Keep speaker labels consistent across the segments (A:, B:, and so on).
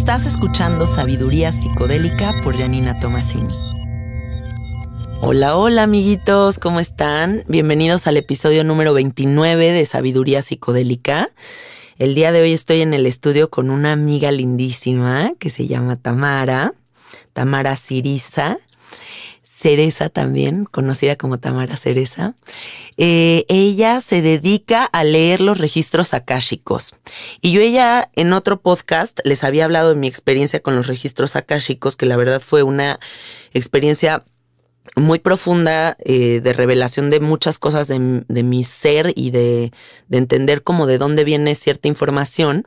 A: Estás escuchando Sabiduría Psicodélica por Janina Tomasini. Hola, hola amiguitos, ¿cómo están? Bienvenidos al episodio número 29 de Sabiduría Psicodélica. El día de hoy estoy en el estudio con una amiga lindísima que se llama Tamara Ciriza, Cereza también, conocida como Tamara Cereza. Ella se dedica a leer los registros akáshicos. Y yo en otro podcast les había hablado de mi experiencia con los registros akáshicos, que la verdad fue una experiencia muy profunda, de revelación de muchas cosas de mi ser y de entender como de dónde viene cierta información.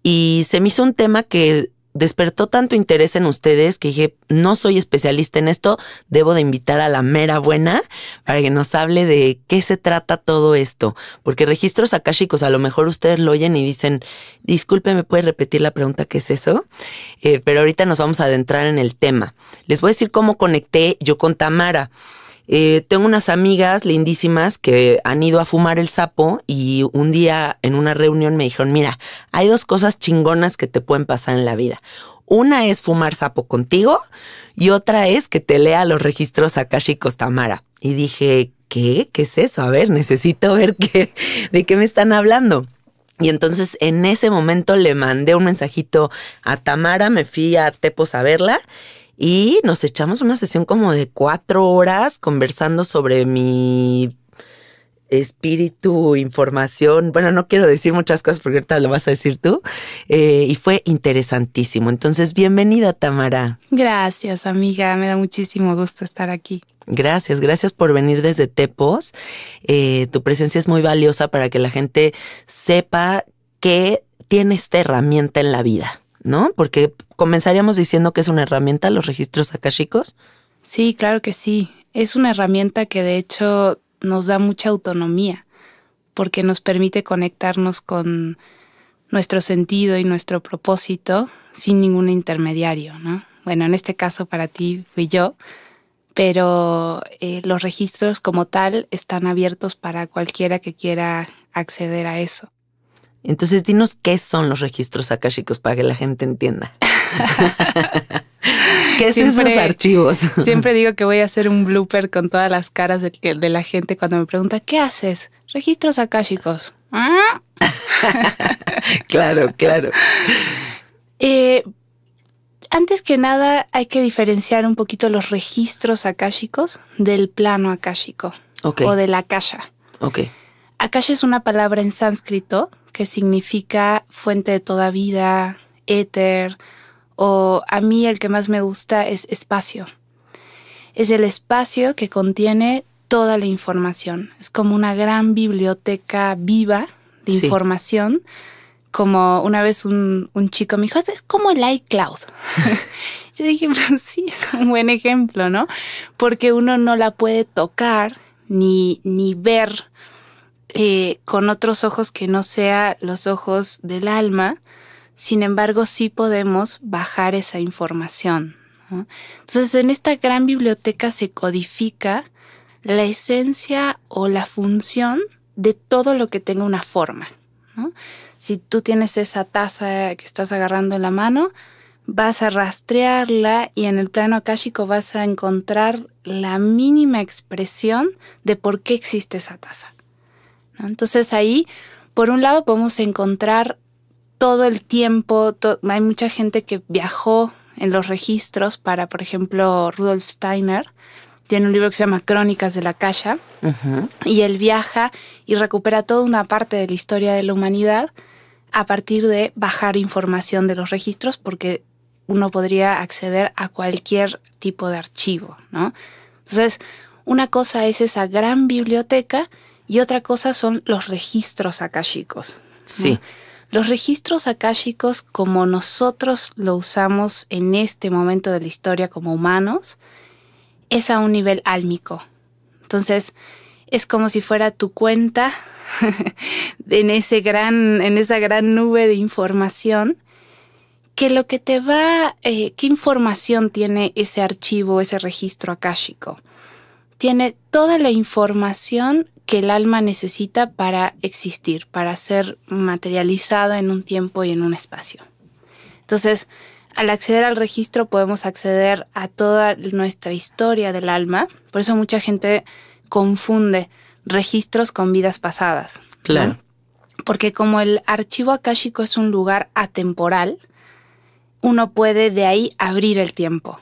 A: Y se me hizo un tema que despertó tanto interés en ustedes que dije, no soy especialista en esto, debo de invitar a la mera buena para que nos hable de qué se trata todo esto. Porque registros akáshicos, a lo mejor ustedes lo oyen y dicen, disculpe, ¿me puede repetir la pregunta? ¿Qué es eso? Pero ahorita nos vamos a adentrar en el tema. Les voy a decir cómo conecté yo con Tamara. Tengo unas amigas lindísimas que han ido a fumar el sapo y un día en una reunión me dijeron, mira, hay dos cosas chingonas que te pueden pasar en la vida. Una es fumar sapo contigo y otra es que te lea los registros akáshicos Tamara. Y dije, ¿qué? ¿Qué es eso? A ver, necesito ver de qué me están hablando. Y entonces en ese momento le mandé un mensajito a Tamara, me fui a Tepos a verla. Y nos echamos una sesión como de 4 horas conversando sobre mi espíritu, información. Bueno, no quiero decir muchas cosas porque ahorita lo vas a decir tú. Y fue interesantísimo. Entonces, bienvenida, Tamara.
B: Gracias, amiga. Me da muchísimo gusto estar aquí.
A: Gracias por venir desde Tepos. Tu presencia es muy valiosa para que la gente sepa que tiene esta herramienta en la vida, ¿no? Porque comenzaríamos diciendo que es una herramienta, los registros akáshicos.
B: Sí, claro que sí. Es una herramienta que de hecho nos da mucha autonomía porque nos permite conectarnos con nuestro sentido y nuestro propósito sin ningún intermediario, ¿no? Bueno, en este caso para ti fui yo, pero los registros como tal están abiertos para cualquiera que quiera acceder a eso.
A: Entonces, dinos qué son los registros akáshicos para que la gente entienda. ¿Qué es esos archivos?
B: Siempre digo que voy a hacer un blooper con todas las caras de la gente cuando me pregunta, ¿qué haces? Registros akáshicos.
A: Claro.
B: Antes que nada hay que diferenciar un poquito los registros akáshicos del plano akáshico,
A: okay,
B: o del akasha.
A: Okay.
B: Akasha es una palabra en sánscrito que significa fuente de toda vida, éter, o a mí el que más me gusta es espacio. Es el espacio que contiene toda la información. Es como una gran biblioteca viva de información. Como una vez un chico me dijo, es como el iCloud. Yo dije, pues sí, es un buen ejemplo, ¿no? Porque uno no la puede tocar ni ver con otros ojos que no sea los ojos del alma. Sin embargo, sí podemos bajar esa información, ¿no? Entonces, en esta gran biblioteca se codifica la esencia o la función de todo lo que tenga una forma, ¿no? Si tú tienes esa taza que estás agarrando en la mano, vas a rastrearla y en el plano akáshico vas a encontrar la mínima expresión de por qué existe esa taza, ¿no? Entonces ahí, por un lado, podemos encontrar todo el tiempo. Hay mucha gente que viajó en los registros para, por ejemplo, Rudolf Steiner. Tiene un libro que se llama Crónicas del Akasha. Uh-huh. Y él viaja y recupera toda una parte de la historia de la humanidad a partir de bajar información de los registros, porque uno podría acceder a cualquier tipo de archivo, ¿no? Entonces, una cosa es esa gran biblioteca y otra cosa son los registros akáshicos, ¿no?
A: Sí.
B: Los registros akáshicos, como nosotros lo usamos en este momento de la historia como humanos, es a un nivel álmico. Entonces, es como si fuera tu cuenta en esa gran nube de información, que lo que te va, ¿qué información tiene ese archivo, ese registro akáshico? Tiene toda la información que el alma necesita para existir, para ser materializada en un tiempo y en un espacio. Entonces, al acceder al registro podemos acceder a toda nuestra historia del alma. Por eso mucha gente confunde registros con vidas pasadas.
A: Claro.
B: ¿No? Porque como el archivo akáshico es un lugar atemporal, uno puede de ahí abrir el tiempo.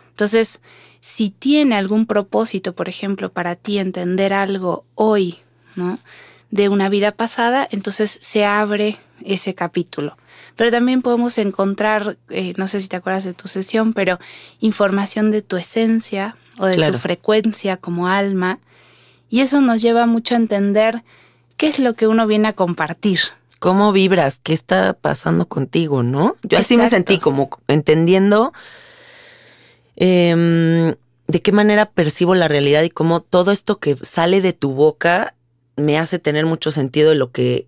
B: Entonces, si tiene algún propósito, por ejemplo, para ti entender algo hoy, ¿no?, de una vida pasada, entonces se abre ese capítulo. Pero también podemos encontrar, no sé si te acuerdas de tu sesión, pero información de tu esencia o de tu frecuencia como alma. Y eso nos lleva mucho a entender qué es lo que uno viene a compartir.
A: ¿Cómo vibras? ¿Qué está pasando contigo, no? Yo así me sentí, como entendiendo de qué manera percibo la realidad y cómo todo esto que sale de tu boca me hace tener mucho sentido de lo que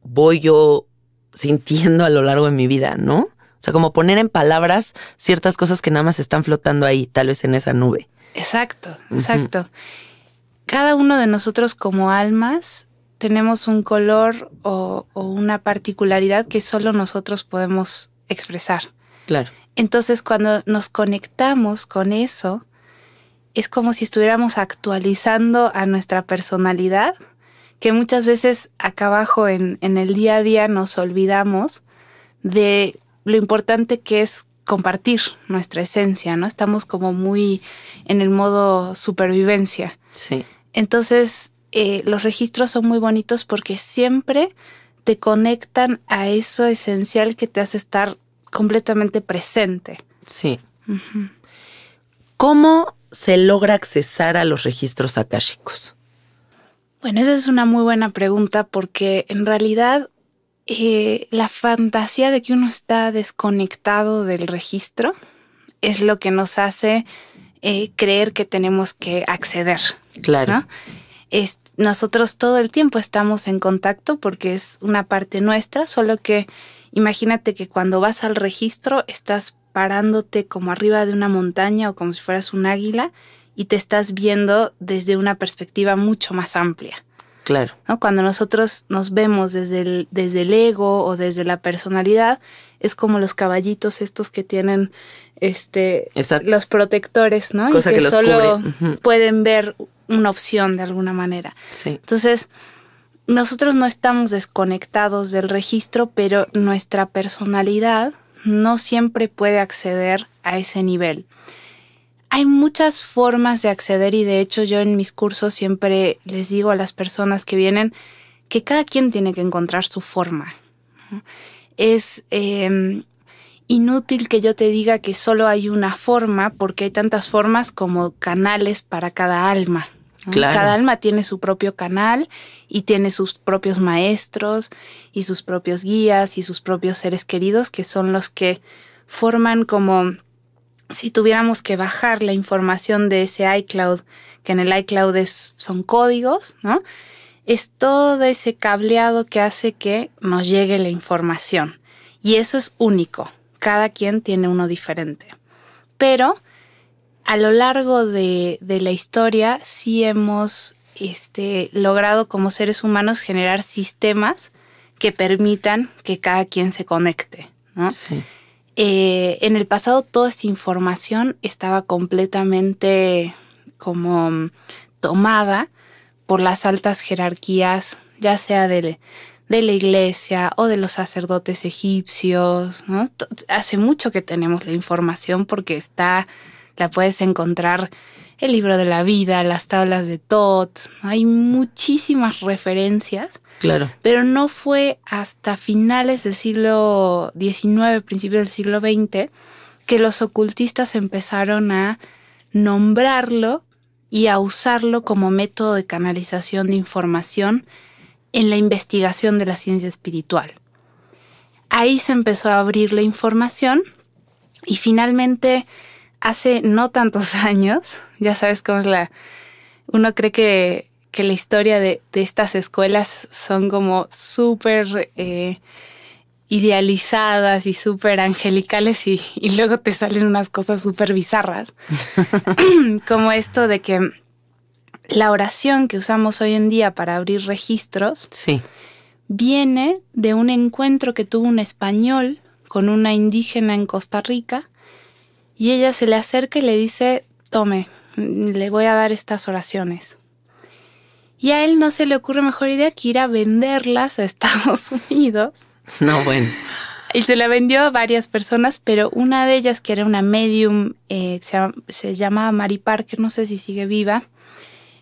A: voy yo sintiendo a lo largo de mi vida, ¿no? O sea, como poner en palabras ciertas cosas que nada más están flotando ahí, tal vez en esa nube.
B: Exacto, exacto. Uh-huh. Cada uno de nosotros como almas tenemos un color o una particularidad que solo nosotros podemos expresar.
A: Claro.
B: Entonces, cuando nos conectamos con eso, es como si estuviéramos actualizando a nuestra personalidad, que muchas veces acá abajo en el día a día nos olvidamos de lo importante que es compartir nuestra esencia, ¿no? Estamos como muy en el modo supervivencia.
A: Sí.
B: Entonces, los registros son muy bonitos porque siempre te conectan a eso esencial que te hace estar completamente presente.
A: Sí. Uh-huh. ¿Cómo se logra accesar a los registros akáshicos?
B: Bueno, esa es una muy buena pregunta porque en realidad la fantasía de que uno está desconectado del registro es lo que nos hace creer que tenemos que acceder.
A: Claro.
B: ¿No? Nosotros todo el tiempo estamos en contacto porque es una parte nuestra, solo que imagínate que cuando vas al registro estás parándote como arriba de una montaña o como si fueras un águila y te estás viendo desde una perspectiva mucho más amplia.
A: Claro.
B: ¿No? Cuando nosotros nos vemos desde el ego o desde la personalidad, es como los caballitos estos que tienen los protectores, ¿no?
A: Cosa
B: y que
A: los
B: solo
A: cubre.
B: pueden ver una opción de alguna manera.
A: Sí.
B: Entonces, nosotros no estamos desconectados del registro, pero nuestra personalidad no siempre puede acceder a ese nivel. Hay muchas formas de acceder y de hecho yo en mis cursos siempre les digo a las personas que vienen que cada quien tiene que encontrar su forma. Es inútil que yo te diga que solo hay una forma porque hay tantas formas como canales para cada alma. ¿No?
A: Claro.
B: Cada alma tiene su propio canal y tiene sus propios maestros y sus propios guías y sus propios seres queridos que son los que forman como si tuviéramos que bajar la información de ese iCloud, que en el iCloud son códigos, ¿no? Es todo ese cableado que hace que nos llegue la información. Y eso es único. Cada quien tiene uno diferente. Pero a lo largo de la historia sí hemos logrado como seres humanos generar sistemas que permitan que cada quien se conecte, ¿no?
A: Sí.
B: En el pasado toda esta información estaba completamente como tomada por las altas jerarquías, ya sea de la iglesia o de los sacerdotes egipcios, ¿no? Hace mucho que tenemos la información porque la puedes encontrar el libro de la vida, las tablas de Thoth, ¿no? Hay muchísimas referencias.
A: Claro.
B: Pero no fue hasta finales del siglo XIX, principios del siglo XX, que los ocultistas empezaron a nombrarlo y a usarlo como método de canalización de información en la investigación de la ciencia espiritual. Ahí se empezó a abrir la información y finalmente hace no tantos años, ya sabes cómo es uno cree que la historia de estas escuelas son como súper idealizadas y súper angelicales y luego te salen unas cosas súper bizarras. Como esto de que la oración que usamos hoy en día para abrir registros
A: sí.
B: viene de un encuentro que tuvo un español con una indígena en Costa Rica y ella se le acerca y le dice, tome, le voy a dar estas oraciones. Y a él no se le ocurre mejor idea que ir a venderlas a Estados Unidos.
A: No, bueno.
B: Y se la vendió a varias personas, pero una de ellas, que era una medium, se llamaba Mary Parker, no sé si sigue viva,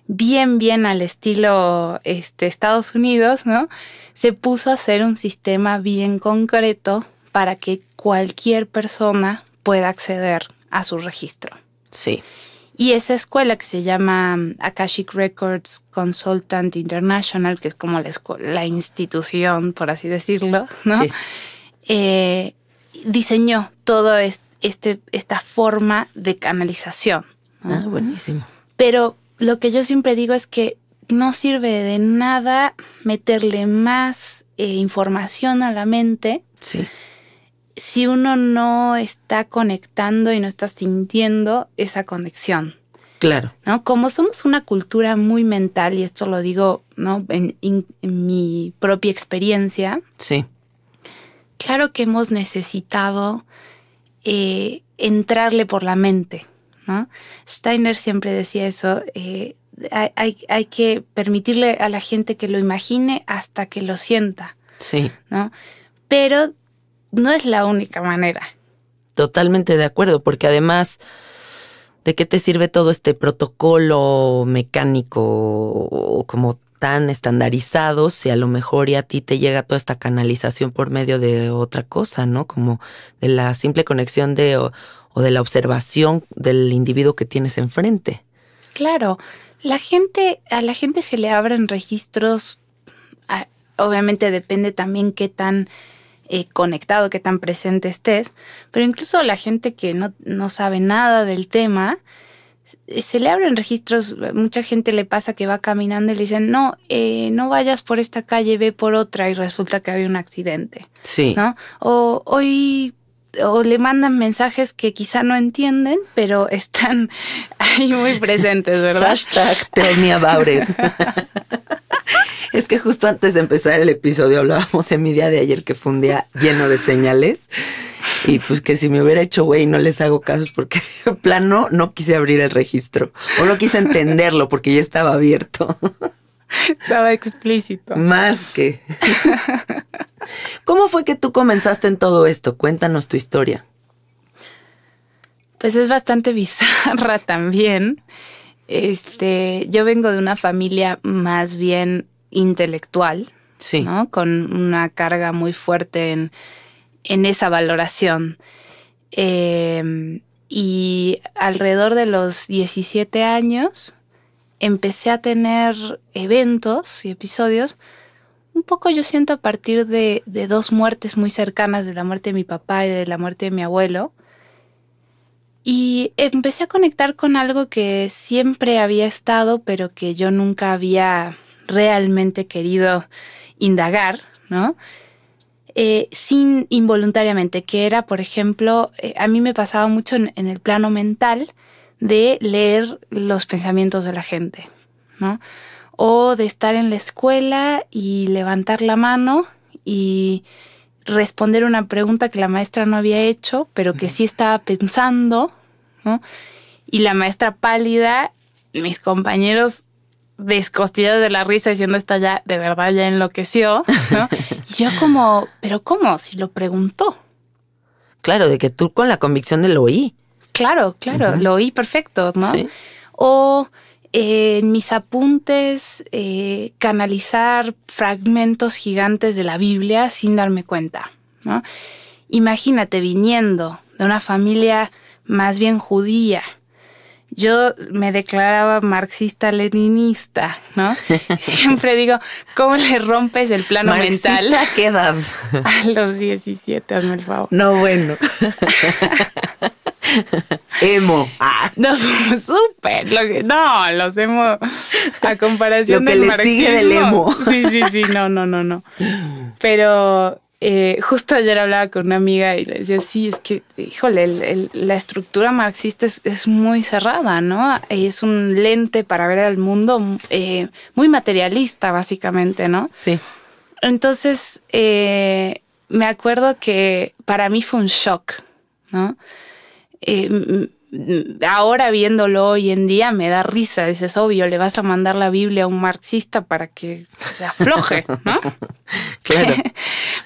B: bien al estilo Estados Unidos, ¿no? Se puso a hacer un sistema bien concreto para que cualquier persona pueda acceder a su registro.
A: Sí.
B: Y esa escuela que se llama Akashic Records Consultant International, que es como la institución, por así decirlo, ¿no? Sí. Diseñó toda esta forma de canalización, ¿no?
A: Ah, buenísimo.
B: Pero lo que yo siempre digo es que no sirve de nada meterle más información a la mente.
A: Sí.
B: Si uno no está conectando y no está sintiendo esa conexión.
A: Claro.
B: ¿No? Como somos una cultura muy mental, y esto lo digo, ¿no? en mi propia experiencia.
A: Sí.
B: Claro que hemos necesitado entrarle por la mente, ¿no? Steiner siempre decía eso. Hay que permitirle a la gente que lo imagine hasta que lo sienta.
A: Sí.
B: ¿No? Pero no es la única manera.
A: Totalmente de acuerdo, porque además, ¿de qué te sirve todo este protocolo mecánico o como tan estandarizado si a lo mejor ya a ti te llega toda esta canalización por medio de otra cosa, ¿no? Como de la simple conexión o de la observación del individuo que tienes enfrente.
B: Claro, a la gente se le abren registros, obviamente depende también qué tan conectado, qué tan presente estés, pero incluso la gente que no sabe nada del tema, se le abren registros. Mucha gente le pasa que va caminando y le dicen, no vayas por esta calle, ve por otra, y resulta que había un accidente.
A: Sí.
B: ¿No? O le mandan mensajes que quizá no entienden, pero están ahí muy presentes, ¿verdad?
A: Hashtag tell me about it. Es que justo antes de empezar el episodio hablábamos de mi día de ayer, que fue un día lleno de señales. Y pues que si me hubiera hecho güey, no les hago casos porque de plano no quise abrir el registro. O no quise entenderlo porque ya estaba abierto.
B: Estaba explícito.
A: Más que. ¿Cómo fue que tú comenzaste en todo esto? Cuéntanos tu historia.
B: Pues es bastante bizarra también. Yo vengo de una familia más bien intelectual,
A: sí,
B: ¿no? Con una carga muy fuerte en esa valoración. Y alrededor de los 17 años empecé a tener eventos y episodios, un poco yo siento a partir de dos muertes muy cercanas, de la muerte de mi papá y de la muerte de mi abuelo. Y empecé a conectar con algo que siempre había estado, pero que yo nunca había realmente querido indagar, ¿no? Sin involuntariamente, que era, por ejemplo, a mí me pasaba mucho en el plano mental de leer los pensamientos de la gente, ¿no? O de estar en la escuela y levantar la mano y responder una pregunta que la maestra no había hecho, pero que sí estaba pensando, ¿no? Y la maestra pálida, mis compañeros descostillados de la risa diciendo, esta ya, de verdad ya enloqueció, ¿no? Y yo como, ¿pero cómo? Si lo preguntó.
A: Claro, de que tú con la convicción de lo oí.
B: Claro, lo oí perfecto, ¿no? Sí. O en mis apuntes canalizar fragmentos gigantes de la Biblia sin darme cuenta, ¿no? Imagínate viniendo de una familia más bien judía. Yo me declaraba marxista-leninista, ¿no? Siempre digo, ¿cómo le rompes el plano mental?
A: ¿Marxista a qué edad?
B: A los 17, hazme el favor.
A: No, bueno. Emo.
B: No, súper. Los emo a comparación del marxismo.
A: Lo que le sigue del emo.
B: Sí, no. Pero justo ayer hablaba con una amiga y le decía, sí, es que, híjole, la estructura marxista es muy cerrada, ¿no? Es un lente para ver al mundo muy materialista, básicamente, ¿no?
A: Sí.
B: Entonces, me acuerdo que para mí fue un shock, ¿no? Ahora viéndolo hoy en día me da risa. Dices, obvio, le vas a mandar la Biblia a un marxista para que se afloje, ¿no?
A: Claro.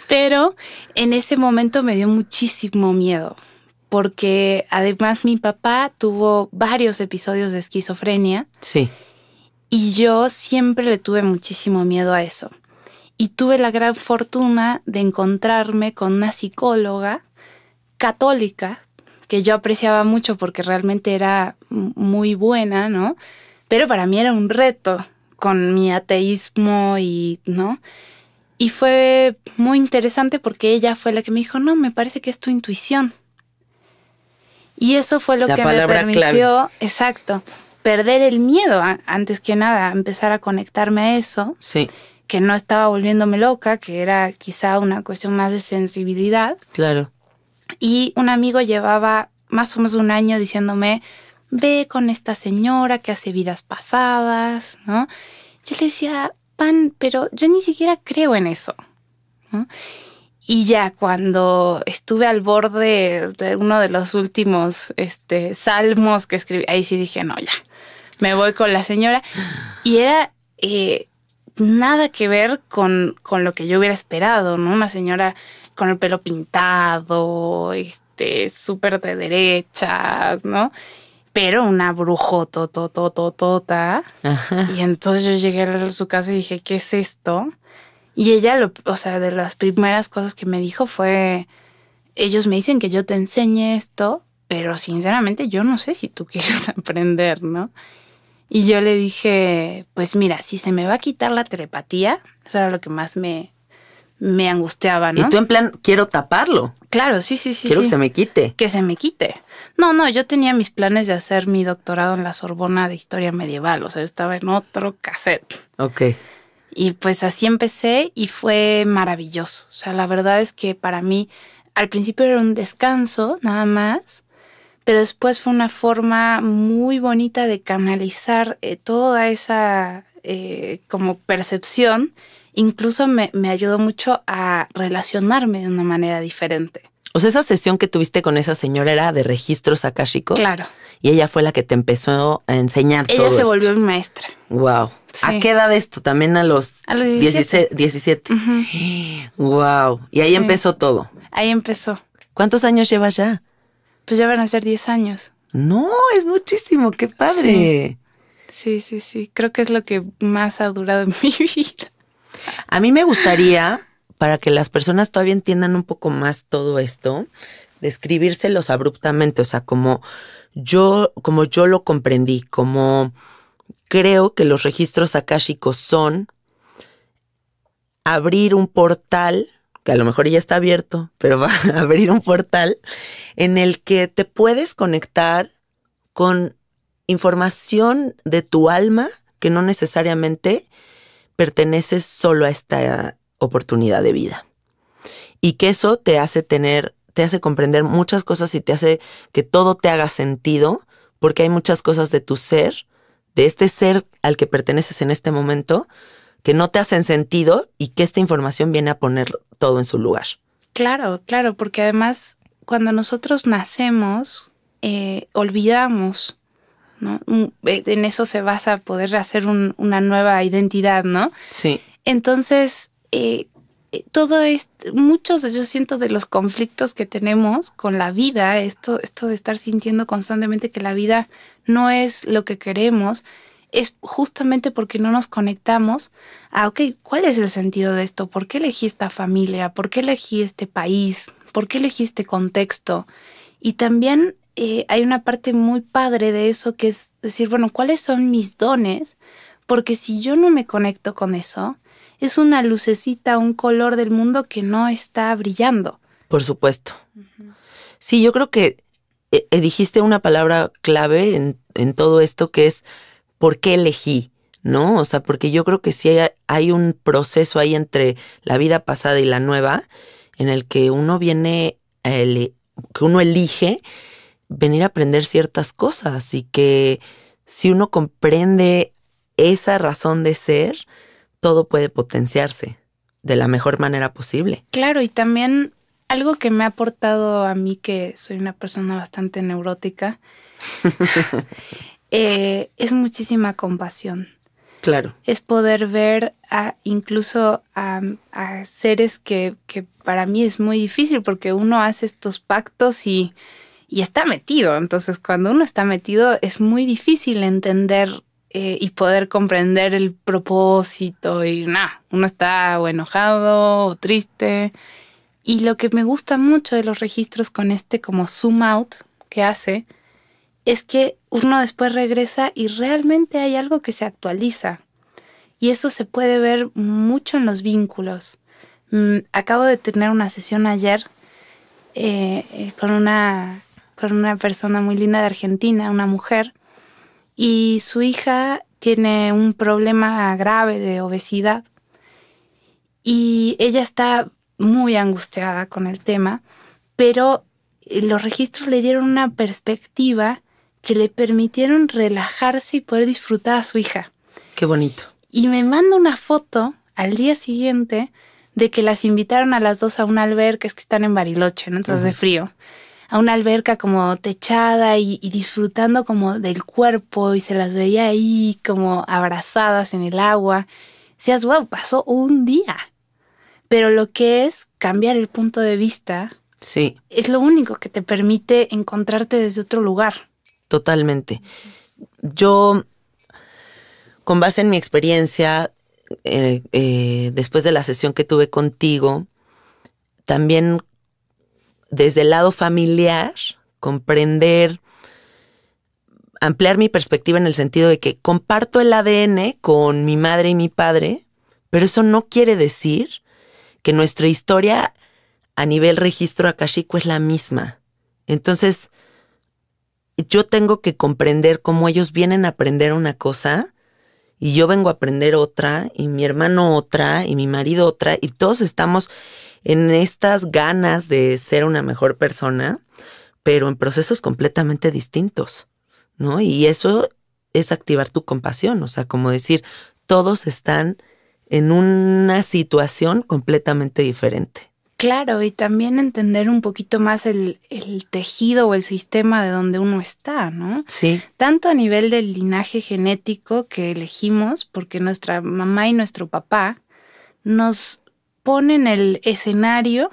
B: Pero en ese momento me dio muchísimo miedo, porque además mi papá tuvo varios episodios de esquizofrenia.
A: Sí.
B: Y yo siempre le tuve muchísimo miedo a eso. Y tuve la gran fortuna de encontrarme con una psicóloga católica que yo apreciaba mucho porque realmente era muy buena, ¿no? Pero para mí era un reto con mi ateísmo y, ¿no? Y fue muy interesante porque ella fue la que me dijo, no, me parece que es tu intuición. Y eso fue lo que me permitió, clave. Exacto, perder el miedo, antes que nada, empezar a conectarme a eso.
A: Sí.
B: Que no estaba volviéndome loca, que era quizá una cuestión más de sensibilidad.
A: Claro.
B: Y un amigo llevaba más o menos un año diciéndome, ve con esta señora que hace vidas pasadas, ¿no? Yo le decía, Pan, pero yo ni siquiera creo en eso, ¿no? Y ya cuando estuve al borde de uno de los últimos salmos que escribí, ahí sí dije, no, ya, me voy con la señora. Y era nada que ver con lo que yo hubiera esperado, ¿no? Una señora con el pelo pintado, súper de derechas, ¿no? Pero una brujototototota. Y entonces yo llegué a su casa y dije, ¿qué es esto? Y ella, de las primeras cosas que me dijo fue, ellos me dicen que yo te enseñe esto, pero sinceramente yo no sé si tú quieres aprender, ¿no? Y yo le dije, pues mira, si se me va a quitar la telepatía, eso era lo que más me angustiaba, ¿no?
A: Y tú en plan, quiero taparlo.
B: Claro, sí.
A: Quiero que se me quite.
B: Que se me quite. No, yo tenía mis planes de hacer mi doctorado en la Sorbona de Historia Medieval, o sea, yo estaba en otro cassette.
A: Ok.
B: Y pues así empecé y fue maravilloso. O sea, la verdad es que para mí al principio era un descanso, nada más. Pero después fue una forma muy bonita de canalizar toda esa como percepción. Incluso me ayudó mucho a relacionarme de una manera diferente.
A: O sea, esa sesión que tuviste con esa señora era de registros akáshicos.
B: Claro.
A: Y ella fue la que te empezó a enseñar todo
B: esto. Ella se volvió
A: mi
B: maestra.
A: Wow. Sí. ¿A qué edad esto? También a los 17. Wow. Y ahí empezó todo.
B: Ahí empezó.
A: ¿Cuántos años llevas ya?
B: Pues ya van a ser 10 años.
A: No, es muchísimo. ¡Qué padre!
B: Sí. Creo que es lo que más ha durado en mi vida.
A: A mí me gustaría, para que las personas todavía entiendan un poco más todo esto, describírselos abruptamente. O sea, como yo lo comprendí, como creo que los registros akáshicos son abrir un portal, que a lo mejor ya está abierto, pero va a abrir un portal en el que te puedes conectar con información de tu alma que no necesariamente pertenece solo a esta oportunidad de vida. Y que eso te hace comprender muchas cosas y te hace que todo te haga sentido, porque hay muchas cosas de tu ser, de este ser al que perteneces en este momento, que no te hacen sentido y que esta información viene a poner todo en su lugar.
B: Claro, porque además cuando nosotros nacemos, olvidamos, ¿no? En eso se basa poder hacer una nueva identidad, ¿no?
A: Sí.
B: Entonces, muchos yo siento de los conflictos que tenemos con la vida, esto de estar sintiendo constantemente que la vida no es lo que queremos, es justamente porque no nos conectamos a, ok, ¿cuál es el sentido de esto? ¿Por qué elegí esta familia? ¿Por qué elegí este país? ¿Por qué elegí este contexto? Y también hay una parte muy padre de eso que es decir, bueno, ¿cuáles son mis dones? Porque si yo no me conecto con eso, es una lucecita, un color del mundo que no está brillando.
A: Por supuesto. Uh-huh. Sí, yo creo que dijiste una palabra clave en todo esto que es ¿por qué elegí? ¿No? O sea, porque yo creo que sí hay un proceso ahí entre la vida pasada y la nueva en el que uno que uno elige venir a aprender ciertas cosas y que si uno comprende esa razón de ser, todo puede potenciarse de la mejor manera posible.
B: Claro, y también algo que me ha aportado a mí, que soy una persona bastante neurótica, es muchísima compasión.
A: Claro.
B: Es poder ver incluso a seres que para mí es muy difícil, porque uno hace estos pactos y está metido. Entonces, cuando uno está metido, es muy difícil entender y poder comprender el propósito. Y uno está o enojado o triste. Y lo que me gusta mucho de los registros con como zoom out que hace, es que uno después regresa y realmente hay algo que se actualiza. Y eso se puede ver mucho en los vínculos. Acabo de tener una sesión ayer con una persona muy linda de Argentina, una mujer, y su hija tiene un problema grave de obesidad. Y ella está muy angustiada con el tema, pero los registros le dieron una perspectiva que le permitieron relajarse y poder disfrutar a su hija.
A: Qué bonito.
B: Y me manda una foto al día siguiente de que las invitaron a las dos a una alberca, es que están en Bariloche, ¿no? Entonces hace frío. A una alberca como techada y disfrutando como del cuerpo, y se las veía ahí como abrazadas en el agua. Decías, wow, pasó un día. Pero lo que es cambiar el punto de vista,
A: sí,
B: es lo único que te permite encontrarte desde otro lugar.
A: Totalmente. Yo, con base en mi experiencia, después de la sesión que tuve contigo, también desde el lado familiar, comprender, ampliar mi perspectiva en el sentido de que comparto el ADN con mi madre y mi padre, pero eso no quiere decir que nuestra historia a nivel registro akáshico es la misma. Entonces, yo tengo que comprender cómo ellos vienen a aprender una cosa y yo vengo a aprender otra, y mi hermano otra, y mi marido otra, y todos estamos en estas ganas de ser una mejor persona, pero en procesos completamente distintos, ¿no? Y eso es activar tu compasión, o sea, como decir, todos están en una situación completamente diferente.
B: Claro, y también entender un poquito más el tejido o el sistema de donde uno está, ¿no?
A: Sí.
B: Tanto a nivel del linaje genético que elegimos, porque nuestra mamá y nuestro papá nos ponen el escenario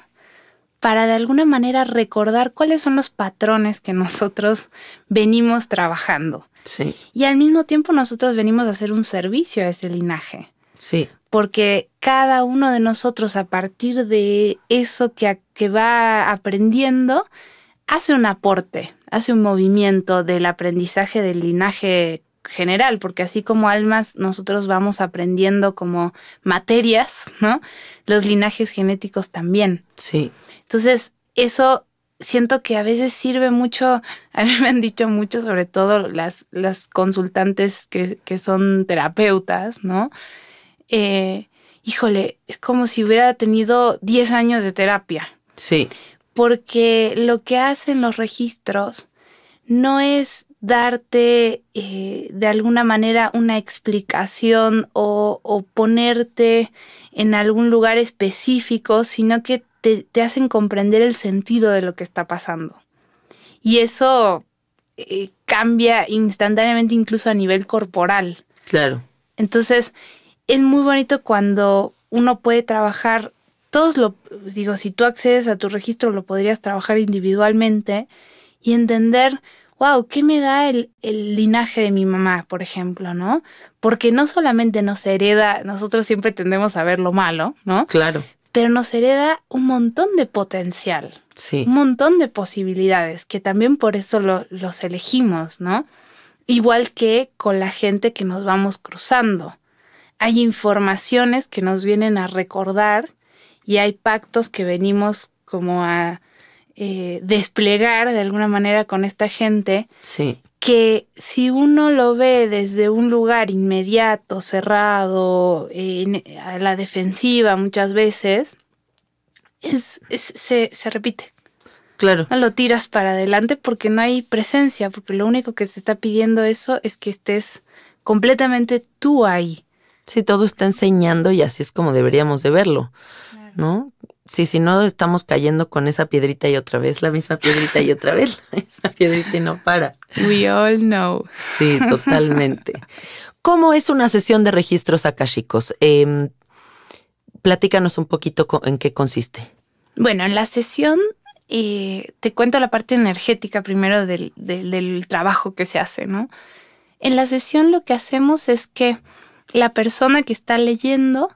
B: para de alguna manera recordar cuáles son los patrones que nosotros venimos trabajando.
A: Sí.
B: Y al mismo tiempo nosotros venimos a hacer un servicio a ese linaje.
A: Sí.
B: Porque cada uno de nosotros, a partir de eso que va aprendiendo, hace un aporte, hace un movimiento del aprendizaje del linaje general, porque así como almas nosotros vamos aprendiendo como materias, ¿no? Los linajes genéticos también.
A: Sí.
B: Entonces, eso siento que a veces sirve mucho. A mí me han dicho mucho, sobre todo las consultantes que son terapeutas, ¿no? Híjole, es como si hubiera tenido 10 años de terapia.
A: Sí.
B: Porque lo que hacen los registros no es darte de alguna manera una explicación o ponerte en algún lugar específico, sino que te hacen comprender el sentido de lo que está pasando. Y eso cambia instantáneamente, incluso a nivel corporal.
A: Claro.
B: Entonces, es muy bonito cuando uno puede trabajar, si tú accedes a tu registro, lo podrías trabajar individualmente y entender, wow, ¿qué me da el linaje de mi mamá, por ejemplo, ¿no? Porque no solamente nos hereda, nosotros siempre tendemos a ver lo malo, ¿no?
A: Claro.
B: Pero nos hereda un montón de potencial,
A: sí,
B: un montón de posibilidades, que también por eso los elegimos, ¿no? Igual que con la gente que nos vamos cruzando. Hay informaciones que nos vienen a recordar y hay pactos que venimos como a desplegar de alguna manera con esta gente,
A: sí,
B: que si uno lo ve desde un lugar inmediato, cerrado, a la defensiva muchas veces, se repite.
A: Claro.
B: No lo tiras para adelante porque no hay presencia, porque lo único que se está pidiendo eso es que estés completamente tú ahí,
A: Sí, todo está enseñando y así es como deberíamos de verlo, claro, ¿no? Sí, si no estamos cayendo con esa piedrita y otra vez, la misma piedrita y otra vez, la misma piedrita y no para.
B: We all know.
A: Sí, totalmente. ¿Cómo es una sesión de registros akáshicos? Platícanos un poquito en qué consiste.
B: Bueno, en la sesión te cuento la parte energética primero del trabajo que se hace, ¿no? En la sesión lo que hacemos es que la persona que está leyendo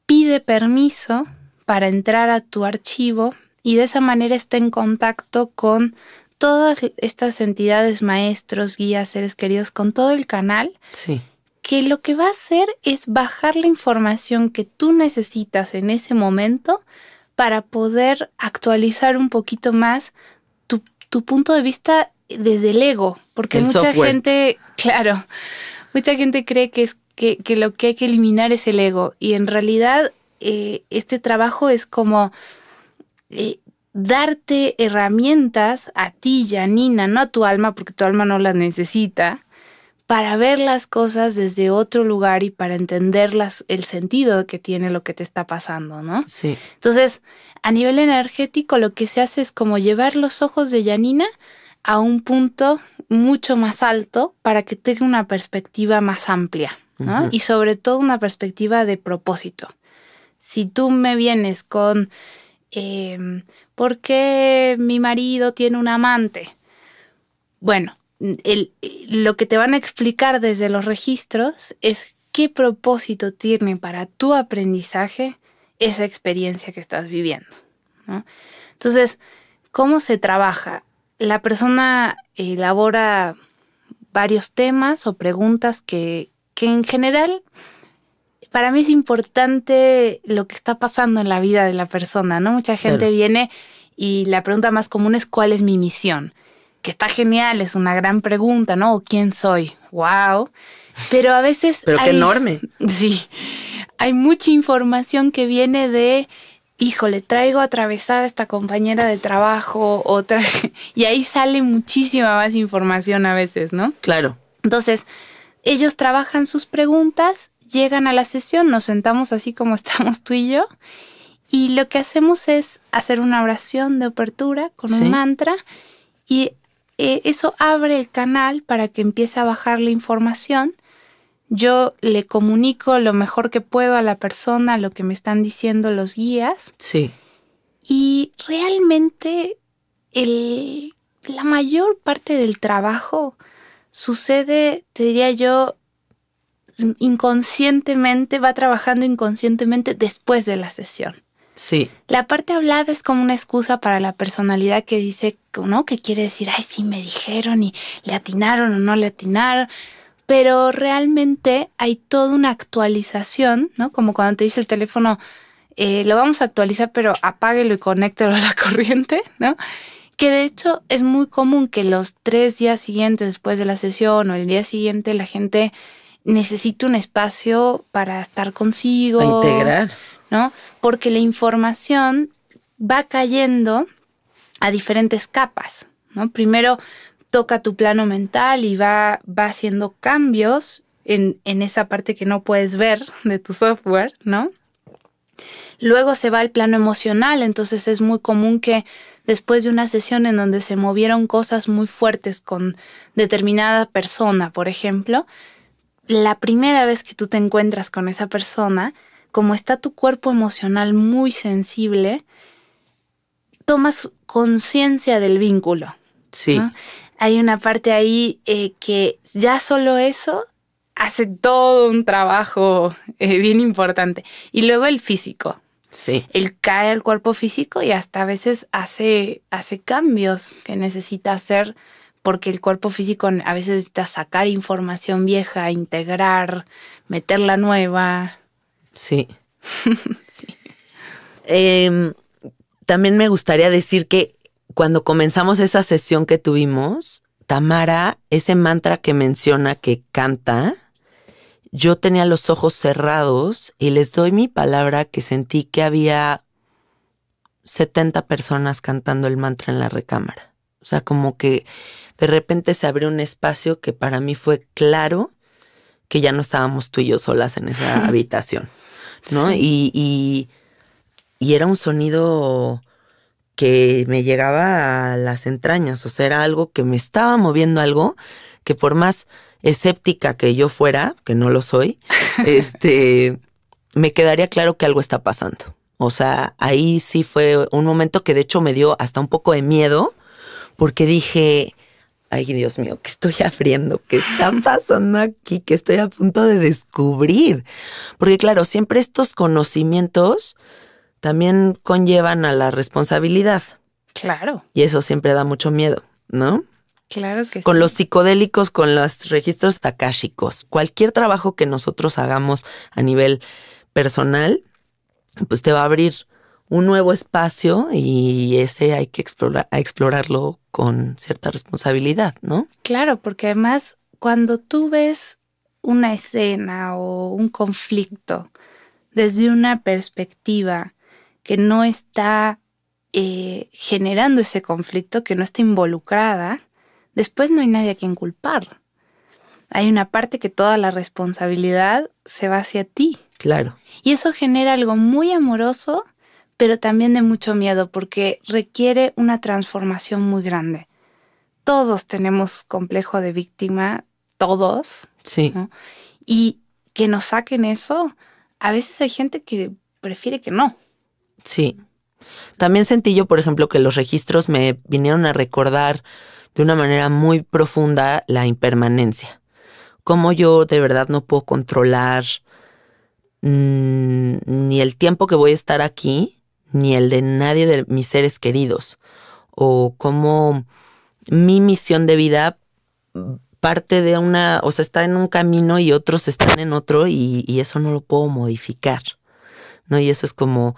B: pide permiso para entrar a tu archivo y de esa manera está en contacto con todas estas entidades, maestros, guías, seres queridos, con todo el canal.
A: Sí.
B: Que lo que va a hacer es bajar la información que tú necesitas en ese momento para poder actualizar un poquito más tu punto de vista desde el ego. Porque mucha gente, claro, mucha gente cree que lo que hay que eliminar es el ego. Y en realidad este trabajo es como darte herramientas a ti, Janina, no a tu alma, porque tu alma no las necesita, para ver las cosas desde otro lugar y para entender el sentido que tiene lo que te está pasando, ¿no?
A: Sí.
B: Entonces, a nivel energético, lo que se hace es como llevar los ojos de Janina a un punto mucho más alto para que tenga una perspectiva más amplia, ¿no? Y sobre todo una perspectiva de propósito. Si tú me vienes con ¿por qué mi marido tiene un amante? Bueno, lo que te van a explicar desde los registros es qué propósito tiene para tu aprendizaje esa experiencia que estás viviendo, ¿no? Entonces, ¿cómo se trabaja? La persona elabora varios temas o preguntas que en general para mí es importante lo que está pasando en la vida de la persona, ¿no? Mucha gente viene y la pregunta más común es ¿cuál es mi misión? Que está genial, es una gran pregunta, ¿no? ¿O quién soy? ¡Wow! Pero a veces
A: Pero qué enorme.
B: Sí, hay mucha información que viene de, híjole, traigo atravesada esta compañera de trabajo, y ahí sale muchísima más información a veces, ¿no?
A: Claro.
B: Entonces, ellos trabajan sus preguntas, llegan a la sesión, nos sentamos así como estamos tú y yo, y lo que hacemos es hacer una oración de apertura con un mantra, y eso abre el canal para que empiece a bajar la información. Yo le comunico lo mejor que puedo a la persona, lo que me están diciendo los guías.
A: Sí.
B: Y realmente la mayor parte del trabajo sucede, te diría yo, inconscientemente, va trabajando inconscientemente después de la sesión.
A: Sí.
B: La parte hablada es como una excusa para la personalidad que dice, ¿no? Que quiere decir, ay, sí, me dijeron y le atinaron o no le atinaron. Pero realmente hay toda una actualización, ¿no? Como cuando te dice el teléfono, lo vamos a actualizar, pero apáguelo y conéctelo a la corriente, ¿no? Que de hecho es muy común que los 3 días siguientes después de la sesión o el día siguiente la gente necesita un espacio para estar consigo.
A: Para integrar.
B: ¿No? Porque la información va cayendo a diferentes capas, ¿no? Primero toca tu plano mental y va haciendo cambios en esa parte que no puedes ver de tu software, ¿no? Luego se va al plano emocional, entonces es muy común que después de una sesión en donde se movieron cosas muy fuertes con determinada persona, por ejemplo, la primera vez que tú te encuentras con esa persona, como está tu cuerpo emocional muy sensible, tomas conciencia del vínculo.
A: Sí.
B: ¿No? Hay una parte ahí que ya solo eso hace todo un trabajo bien importante. Y luego el físico.
A: Sí.
B: Él cae al cuerpo físico y hasta a veces hace cambios que necesita hacer porque el cuerpo físico a veces necesita sacar información vieja, integrar, meter la nueva.
A: Sí. Sí. También me gustaría decir que cuando comenzamos esa sesión que tuvimos, Tamara, ese mantra que menciona que canta, yo tenía los ojos cerrados y les doy mi palabra que sentí que había 70 personas cantando el mantra en la recámara. O sea, como que de repente se abrió un espacio que para mí fue claro que ya no estábamos tú y yo solas en esa habitación, ¿no?
B: Sí.
A: Y era un sonido que me llegaba a las entrañas, o sea, era algo que me estaba moviendo algo que por más escéptica que yo fuera, que no lo soy, me quedaría claro que algo está pasando. O sea, ahí sí fue un momento que de hecho me dio hasta un poco de miedo, porque dije, ay Dios mío, ¿qué estoy abriendo? ¿Qué está pasando aquí? ¿Qué estoy a punto de descubrir? Porque claro, siempre estos conocimientos también conllevan a la responsabilidad.
B: Claro,
A: Y eso siempre da mucho miedo, ¿no?
B: claro que
A: Con
B: sí.
A: los psicodélicos, con los registros akáshicos, cualquier trabajo que nosotros hagamos a nivel personal, pues te va a abrir un nuevo espacio y ese hay que explorarlo con cierta responsabilidad, ¿no?
B: Claro, porque además cuando tú ves una escena o un conflicto desde una perspectiva que no está generando ese conflicto, que no está involucrada, después no hay nadie a quien culpar. Hay una parte que toda la responsabilidad se va hacia ti.
A: Claro.
B: Y eso genera algo muy amoroso, pero también de mucho miedo, porque requiere una transformación muy grande. Todos tenemos complejo de víctima, todos,
A: Sí,
B: ¿no? Y que nos saquen eso, a veces hay gente que prefiere que no.
A: sí. También sentí yo, por ejemplo, que los registros me vinieron a recordar de una manera muy profunda la impermanencia. Cómo yo de verdad no puedo controlar ni el tiempo que voy a estar aquí, ni el de nadie de mis seres queridos. O cómo mi misión de vida parte de una, o sea, está en un camino y otros están en otro y eso no lo puedo modificar, ¿no? Y eso es como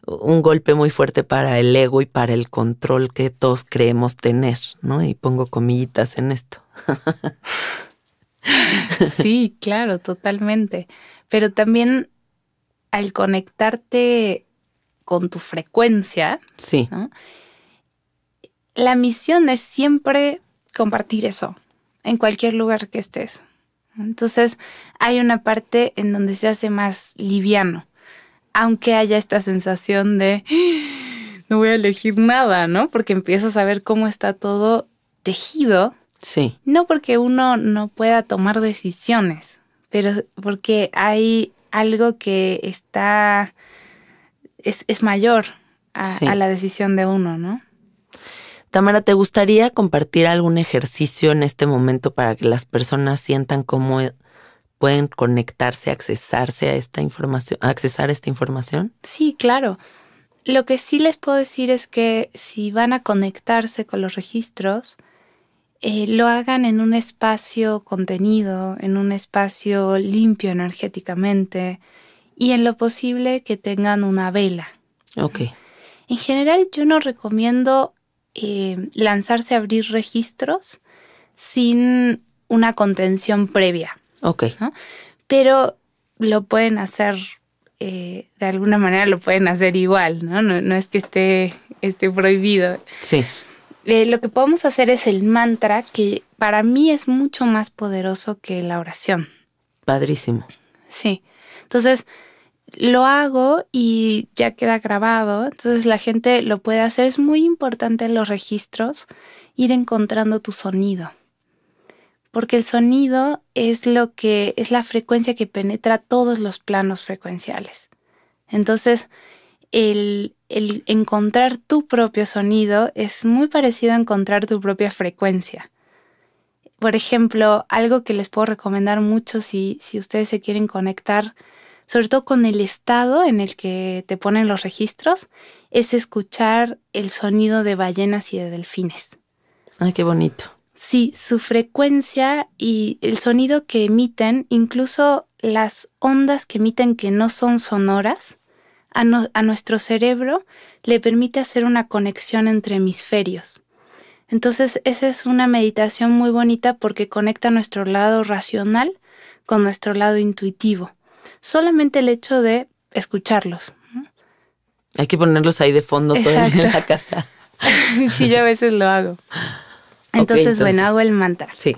A: un golpe muy fuerte para el ego y para el control que todos creemos tener, ¿no? Y pongo comillitas en esto.
B: Sí, claro, totalmente. Pero también al conectarte con tu frecuencia,
A: Sí,
B: ¿no? La misión es siempre compartir eso en cualquier lugar que estés. Entonces hay una parte en donde se hace más liviano, aunque haya esta sensación de no voy a elegir nada, ¿no? Porque empiezas a ver cómo está todo tejido,
A: sí,
B: no porque uno no pueda tomar decisiones, pero porque hay algo que es mayor a
A: sí.
B: la decisión de uno, ¿no?
A: Tamara, ¿te gustaría compartir algún ejercicio en este momento para que las personas sientan cómo pueden conectarse, accesarse a esta información, accesar esta información?
B: Sí, claro. Lo que sí les puedo decir es que si van a conectarse con los registros, lo hagan en un espacio contenido, en un espacio limpio energéticamente y en lo posible que tengan una vela.
A: Ok,
B: En general yo no recomiendo lanzarse a abrir registros sin una contención previa,
A: ok,
B: ¿no? Pero lo pueden hacer, de alguna manera lo pueden hacer igual, ¿no? No es que esté prohibido.
A: sí,
B: Lo que podemos hacer es el mantra, que para mí es mucho más poderoso que la oración.
A: padrísimo.
B: Sí. Entonces, lo hago y ya queda grabado. Entonces, la gente lo puede hacer. Es muy importante en los registros ir encontrando tu sonido. Porque el sonido es la frecuencia que penetra todos los planos frecuenciales. Entonces, el encontrar tu propio sonido es muy parecido a encontrar tu propia frecuencia. Por ejemplo, algo que les puedo recomendar mucho si ustedes se quieren conectar, sobre todo con el estado en el que te ponen los registros, es escuchar el sonido de ballenas y de delfines.
A: Ay, qué bonito.
B: Sí, su frecuencia y el sonido que emiten, incluso las ondas que emiten que no son sonoras, a nuestro cerebro le permite hacer una conexión entre hemisferios. Entonces, esa es una meditación muy bonita porque conecta nuestro lado racional con nuestro lado intuitivo. Solamente el hecho de escucharlos, ¿no?
A: Hay que ponerlos ahí de fondo todo el día en la casa.
B: Sí, yo a veces lo hago. Entonces, bueno, hago el mantra.
A: Sí.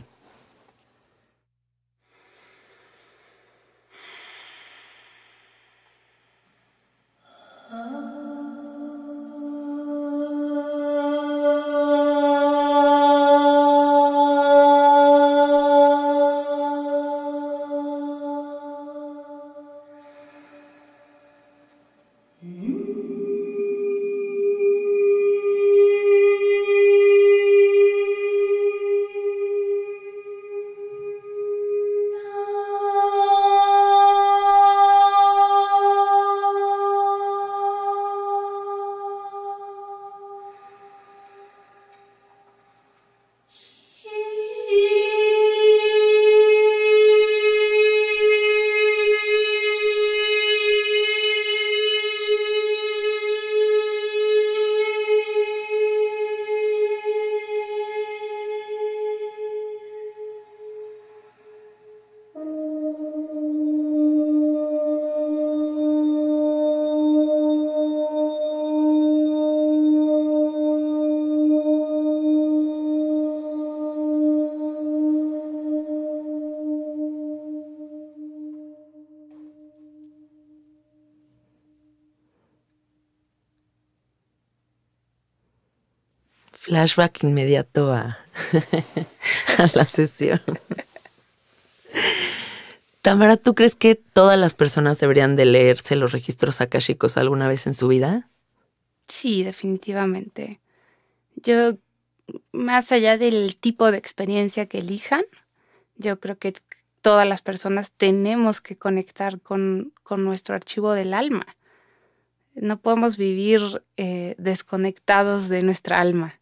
A: Flashback inmediato a la sesión. Tamara, ¿tú crees que todas las personas deberían de leerse los registros akáshicos alguna vez en su vida?
B: Sí, definitivamente. Yo, más allá del tipo de experiencia que elijan, yo creo que todas las personas tenemos que conectar con nuestro archivo del alma. No podemos vivir desconectados de nuestra alma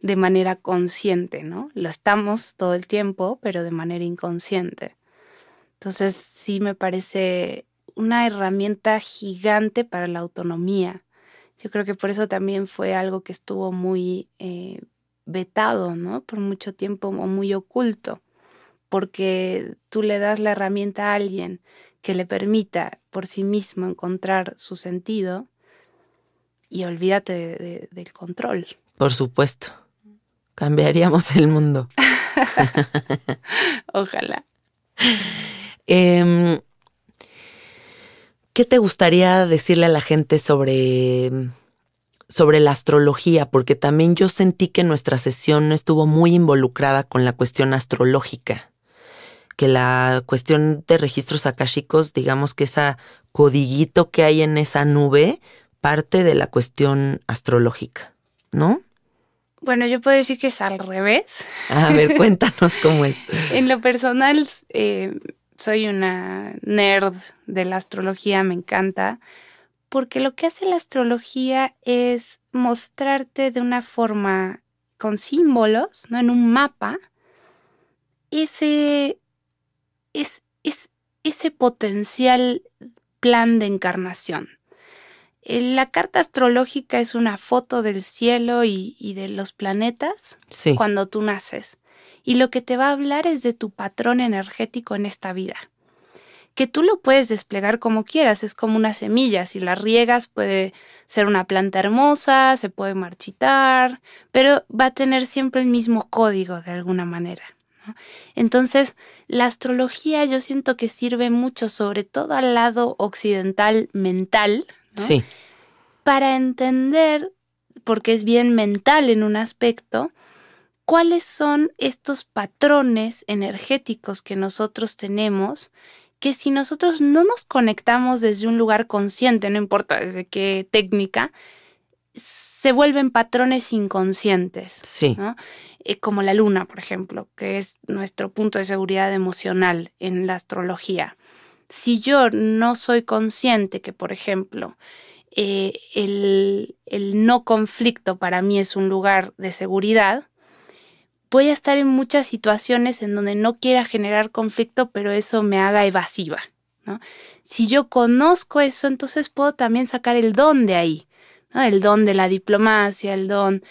B: de manera consciente, ¿no? Lo estamos todo el tiempo, pero de manera inconsciente. Entonces sí me parece una herramienta gigante para la autonomía. Yo creo que por eso también fue algo que estuvo muy vetado, ¿no? Por mucho tiempo o muy oculto, porque tú le das la herramienta a alguien que le permita por sí mismo encontrar su sentido y olvídate del control.
A: Por supuesto. Cambiaríamos el mundo.
B: Ojalá.
A: ¿Qué te gustaría decirle a la gente sobre la astrología? Porque también yo sentí que nuestra sesión estuvo muy involucrada con la cuestión astrológica. Que la cuestión de registros akáshicos, digamos que esa codiguito que hay en esa nube, parte de la cuestión astrológica, ¿no?
B: Bueno, yo puedo decir que es al revés.
A: A ver, cuéntanos cómo es.
B: En lo personal, soy una nerd de la astrología, me encanta, porque lo que hace la astrología es mostrarte de una forma con símbolos, ¿no? En un mapa, ese potencial plan de encarnación. La carta astrológica es una foto del cielo y de los planetas cuando tú naces. Y lo que te va a hablar es de tu patrón energético en esta vida. Que tú lo puedes desplegar como quieras, es como una semilla. Si la riegas puede ser una planta hermosa, se puede marchitar, pero va a tener siempre el mismo código de alguna manera, ¿no? Entonces, la astrología yo siento que sirve mucho, sobre todo al lado occidental mental, ¿no?
A: Sí.
B: Para entender, porque es bien mental en un aspecto, cuáles son estos patrones energéticos que nosotros tenemos, que si nosotros no nos conectamos desde un lugar consciente, no importa desde qué técnica, se vuelven patrones inconscientes,
A: sí,
B: ¿no? Como la luna, por ejemplo, que es nuestro punto de seguridad emocional en la astrología. Si yo no soy consciente que, por ejemplo, el no conflicto para mí es un lugar de seguridad, voy a estar en muchas situaciones en donde no quiera generar conflicto, pero eso me haga evasiva, ¿no? Si yo conozco eso, entonces puedo también sacar el don de ahí, ¿no? El don de la diplomacia, el don...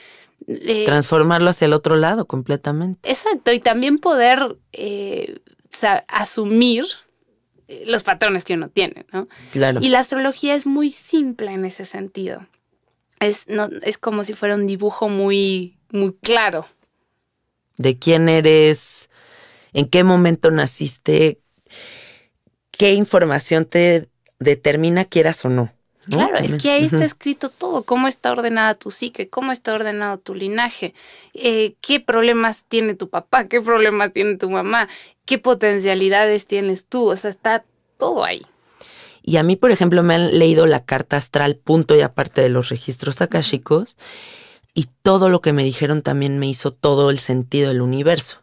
A: transformarlo hacia el otro lado completamente.
B: Exacto, y también poder asumir los patrones que uno tiene, ¿no?
A: Claro.
B: Y la astrología es muy simple en ese sentido. Es como si fuera un dibujo muy, muy claro.
A: De quién eres, en qué momento naciste, qué información te determina quieras o no, ¿no?
B: Claro,
A: También.
B: es que ahí está escrito todo, cómo está ordenada tu psique, cómo está ordenado tu linaje, qué problemas tiene tu papá, qué problemas tiene tu mamá, qué potencialidades tienes tú, o sea, está todo ahí.
A: Y a mí, por ejemplo, me han leído la carta astral, punto y aparte de los registros akáshicos, y todo lo que me dijeron también me hizo todo el sentido del universo.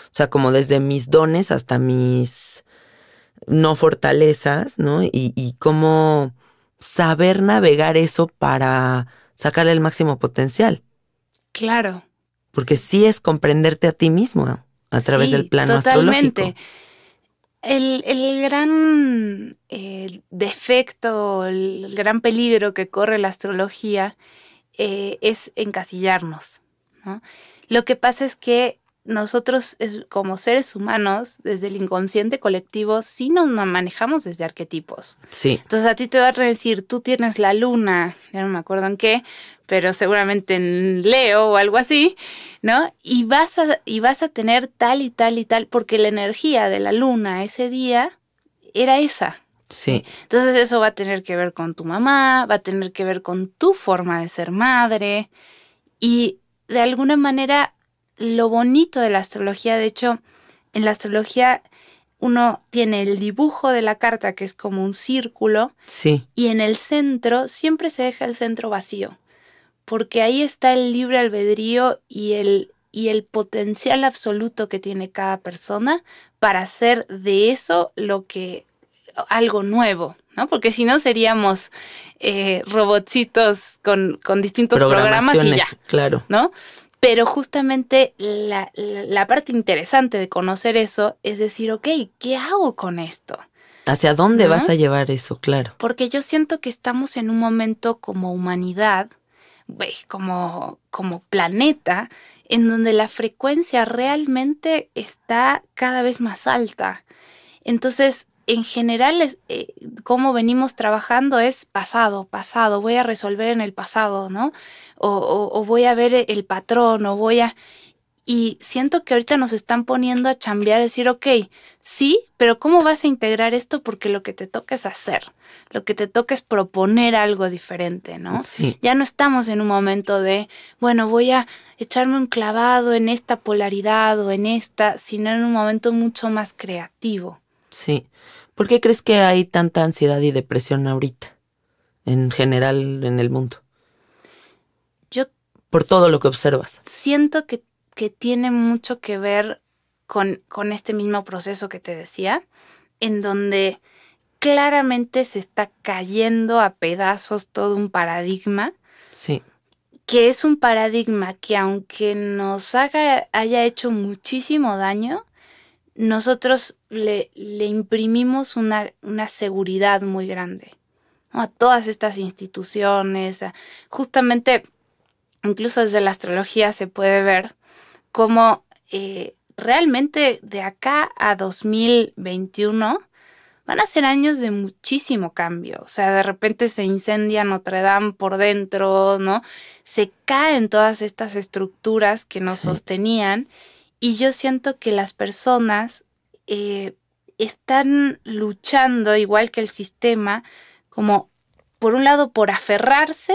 A: O sea, como desde mis dones hasta mis no fortalezas, ¿no? Y cómo saber navegar eso para sacarle el máximo potencial.
B: Claro.
A: Porque sí es comprenderte a ti mismo a través del plano
B: totalmente.
A: astrológico.
B: El gran defecto, el gran peligro que corre la astrología es encasillarnos, ¿no? Lo que pasa es que nosotros como seres humanos, desde el inconsciente colectivo, sí nos manejamos desde arquetipos.
A: Sí.
B: Entonces a ti te van a decir, tú tienes la luna, ya no me acuerdo en qué, pero seguramente en Leo o algo así, ¿no? Y vas a tener tal y tal y tal, porque la energía de la luna ese día era esa.
A: Sí.
B: Entonces eso va a tener que ver con tu mamá, va a tener que ver con tu forma de ser madre, y de alguna manera lo bonito de la astrología, de hecho, en la astrología uno tiene el dibujo de la carta, que es como un círculo,
A: Sí.
B: y en el centro siempre se deja el centro vacío, porque ahí está el libre albedrío y el potencial absoluto que tiene cada persona para hacer de eso algo nuevo, ¿no? Porque si no seríamos robotcitos con distintos programas y ya,
A: claro.
B: ¿no? Pero justamente la parte interesante de conocer eso es decir, ok, ¿qué hago con esto?
A: ¿Hacia dónde vas a llevar eso? Claro.
B: Porque yo siento que estamos en un momento como humanidad, como planeta, en donde la frecuencia realmente está cada vez más alta. Entonces, en general, cómo venimos trabajando es pasado, voy a resolver en el pasado, ¿no? O voy a ver el patrón, Y siento que ahorita nos están poniendo a chambear, decir, ok, sí, pero ¿cómo vas a integrar esto? Porque lo que te toca es hacer, lo que te toca es proponer algo diferente, ¿no?
A: Sí.
B: Ya no estamos en un momento de, bueno, voy a echarme un clavado en esta polaridad o en esta, sino en un momento mucho más creativo.
A: Sí. ¿Por qué crees que hay tanta ansiedad y depresión ahorita, en general en el mundo? Por todo lo que observas.
B: Siento que tiene mucho que ver con este mismo proceso que te decía, en donde claramente se está cayendo a pedazos todo un paradigma.
A: Sí.
B: Que es un paradigma que aunque nos haya hecho muchísimo daño, nosotros le imprimimos una seguridad muy grande, ¿no? A todas estas instituciones, justamente incluso desde la astrología se puede ver cómo realmente de acá a 2021 van a ser años de muchísimo cambio. O sea, de repente se incendia Notre Dame por dentro, ¿no? Se caen todas estas estructuras que nos sostenían y yo siento que las personas están luchando, igual que el sistema, como por un lado por aferrarse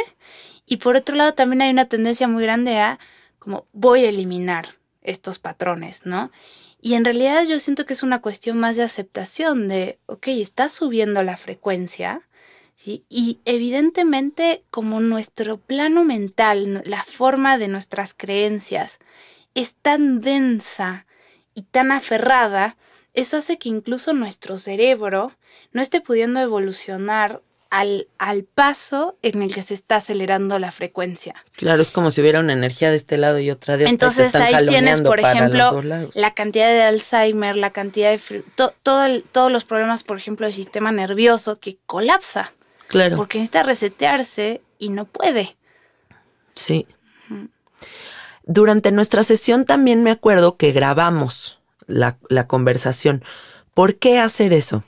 B: y por otro lado también hay una tendencia muy grande a como voy a eliminar estos patrones, ¿no? Y en realidad yo siento que es una cuestión más de aceptación de, ok, está subiendo la frecuencia, ¿sí? Y evidentemente como nuestro plano mental, la forma de nuestras creencias es tan densa y tan aferrada, eso hace que incluso nuestro cerebro no esté pudiendo evolucionar al paso en el que se está acelerando la frecuencia.
A: Claro, es como si hubiera una energía de este lado y otra de otro.
B: Entonces ahí tienes, por ejemplo, la cantidad de Alzheimer, la cantidad de todos los problemas, por ejemplo, del sistema nervioso que colapsa.
A: Claro.
B: Porque necesita resetearse y no puede.
A: Sí. Durante nuestra sesión también me acuerdo que grabamos la conversación. ¿Por qué hacer eso?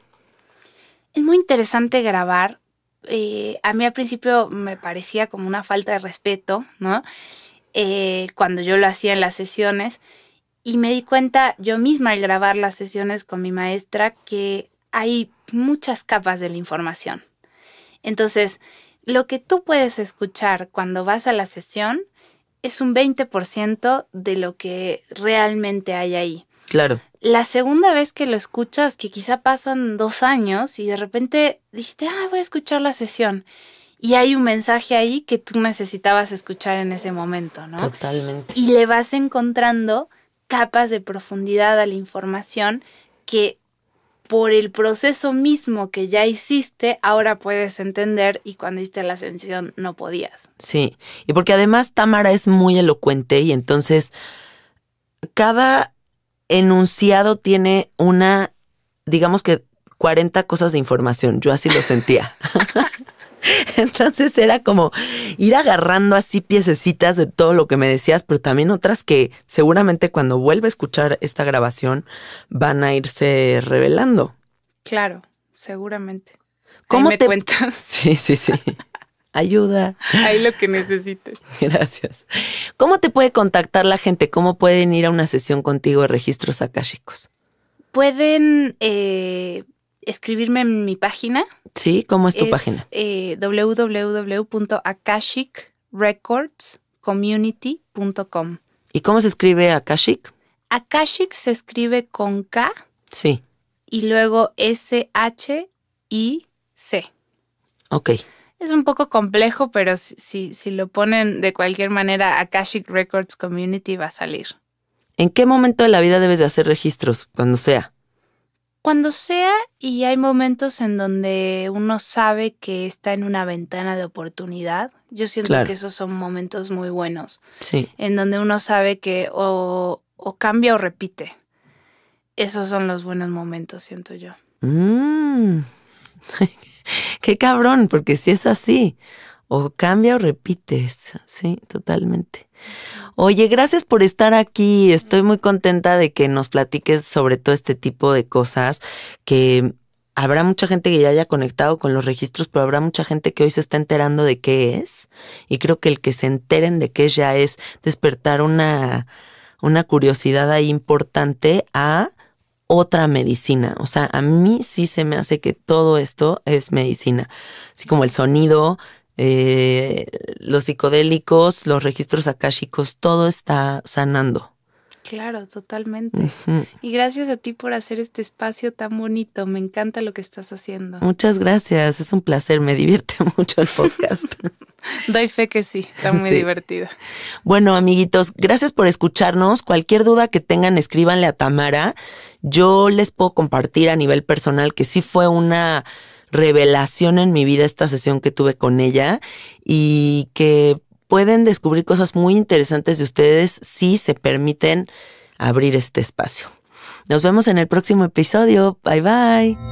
B: Es muy interesante grabar. A mí al principio me parecía como una falta de respeto, ¿no? Cuando yo lo hacía en las sesiones y me di cuenta yo misma al grabar las sesiones con mi maestra que hay muchas capas de la información. Entonces, lo que tú puedes escuchar cuando vas a la sesión es un 20% de lo que realmente hay ahí.
A: Claro.
B: La segunda vez que lo escuchas, que quizá pasan 2 años y de repente dijiste, voy a escuchar la sesión. Y hay un mensaje ahí que tú necesitabas escuchar en ese momento, ¿no?
A: Totalmente.
B: Y le vas encontrando capas de profundidad a la información que por el proceso mismo que ya hiciste, ahora puedes entender y cuando hiciste la sesión no podías.
A: Sí, y porque además Tamara es muy elocuente y entonces cada enunciado tiene digamos que 40 cosas de información. Yo así lo sentía. Entonces era como ir agarrando así piececitas de todo lo que me decías, pero también otras que seguramente cuando vuelva a escuchar esta grabación van a irse revelando.
B: Claro, seguramente.
A: ¿Cómo
B: ahí me cuentas?
A: Sí. Ayuda.
B: Ahí lo que necesites.
A: Gracias. ¿Cómo te puede contactar la gente? ¿Cómo pueden ir a una sesión contigo de registros akáshicos?
B: Pueden escribirme en mi página.
A: Sí, ¿cómo es tu página?
B: www.akashicrecords.com. recordscommunity.com.
A: ¿Y cómo se escribe Akashic?
B: Akashic se escribe con K.
A: Sí.
B: Y luego SHIC.
A: Ok.
B: Es un poco complejo, pero si lo ponen de cualquier manera, Akashic Records Community va a salir.
A: ¿En qué momento de la vida debes de hacer registros? Cuando sea.
B: Cuando sea, y hay momentos en donde uno sabe que está en una ventana de oportunidad. Yo siento que esos son momentos muy buenos.
A: Sí.
B: En donde uno sabe que o cambia o repite. Esos son los buenos momentos, siento yo.
A: Qué cabrón, porque si es así, o cambia o repites. Sí, totalmente. Oye, gracias por estar aquí. Estoy muy contenta de que nos platiques sobre todo este tipo de cosas, que habrá mucha gente que ya haya conectado con los registros, pero habrá mucha gente que hoy se está enterando de qué es. Y creo que el que se enteren de qué es ya es despertar una curiosidad ahí importante a otra medicina. O sea, a mí sí se me hace que todo esto es medicina. Así como el sonido, los psicodélicos, los registros akáshicos, todo está sanando.
B: Claro, totalmente. Uh-huh. Y gracias a ti por hacer este espacio tan bonito. Me encanta lo que estás haciendo.
A: Muchas gracias. Es un placer. Me divierte mucho el podcast.
B: Doy fe que sí. Está muy divertido.
A: Bueno, amiguitos, gracias por escucharnos. Cualquier duda que tengan, escríbanle a Tamara. Yo les puedo compartir a nivel personal que sí fue una revelación en mi vida esta sesión que tuve con ella y que pueden descubrir cosas muy interesantes de ustedes si se permiten abrir este espacio. Nos vemos en el próximo episodio. Bye, bye.